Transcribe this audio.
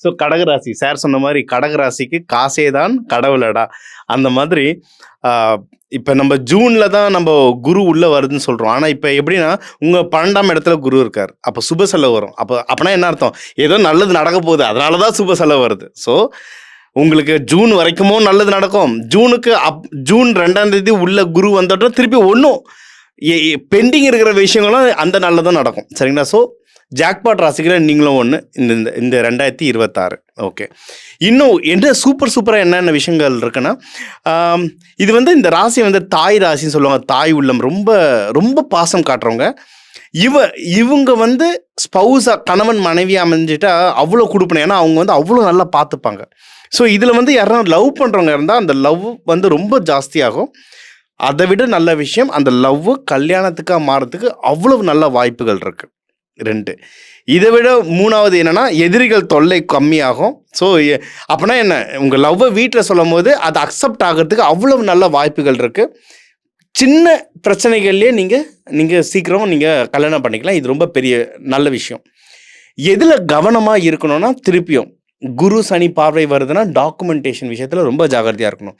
So கடகராசி sir சொன்ன மாதிரி கடகராசிக்கு காசே தான் கடவுளடா. அந்த மாதிரி இப்போ நம்ம ஜூனில் தான் நம்ம குரு உள்ளே வருதுன்னு சொல்கிறோம். ஆனால் இப்போ எப்படின்னா உங்கள் 12ஆம் இடத்துல குரு இருக்கார். அப்போ சுப செலவு வரும். அப்போனா என்ன அர்த்தம்? ஏதோ நல்லது நடக்க போகுது, அதனால தான் சுப செலவு வருது. ஸோ உங்களுக்கு ஜூன் வரைக்குமோ நல்லது நடக்கும். ஜூன் 2ஆம் தேதி உள்ள குரு வந்துட்டோம் திருப்பி ஒன்றும் பெண்டிங் இருக்கிற விஷயங்களும் அந்த நல்லதும் நடக்கும். சரிங்களா? ஸோ ஜாக்பாட் ராசிக்கில் நீங்களும் ஒன்று இந்த 2026. ஓகே, இன்னும் என்ன சூப்பராக என்னென்ன விஷயங்கள் இருக்குன்னா, இது இந்த ராசி தாய் ராசின்னு சொல்லுவாங்க. தாய் உள்ளம் ரொம்ப ரொம்ப பாசம் காட்டுறவங்க. இவங்க ஸ்பௌஸாக கணவன் மனைவி அமைஞ்சிட்டா அவ்வளோ கொடுப்பணும். ஏன்னா அவங்க அவ்வளோ நல்லா பார்த்துப்பாங்க. ஸோ இதில் யாராவது லவ் பண்ணுறவங்க இருந்தால் அந்த லவ் ரொம்ப ஜாஸ்தியாகும். அதை விட நல்ல விஷயம், அந்த லவ் கல்யாணத்துக்காக மாறத்துக்கு அவ்வளவு நல்ல வாய்ப்புகள் இருக்குது. 2 இதை விட 3வது என்னென்னா எதிரிகள் தொல்லை கம்மியாகும். ஸோ அப்படின்னா என்ன, உங்கள் லவ்வை வீட்டில் சொல்லும் போது அதை அக்செப்ட் ஆகிறதுக்கு அவ்வளவு நல்ல வாய்ப்புகள் இருக்குது. சின்ன பிரச்சனைகள்லேயே நீங்கள் சீக்கிரம் நீங்கள் கல்யாணம் பண்ணிக்கலாம். இது ரொம்ப பெரிய நல்ல விஷயம். எதில் கவனமாக இருக்கணும்னா, திருப்பியும் குரு சனி பார்வை வருதுன்னா டாக்குமெண்டேஷன் விஷயத்தில் ரொம்ப ஜாகிரதையாக இருக்கணும்.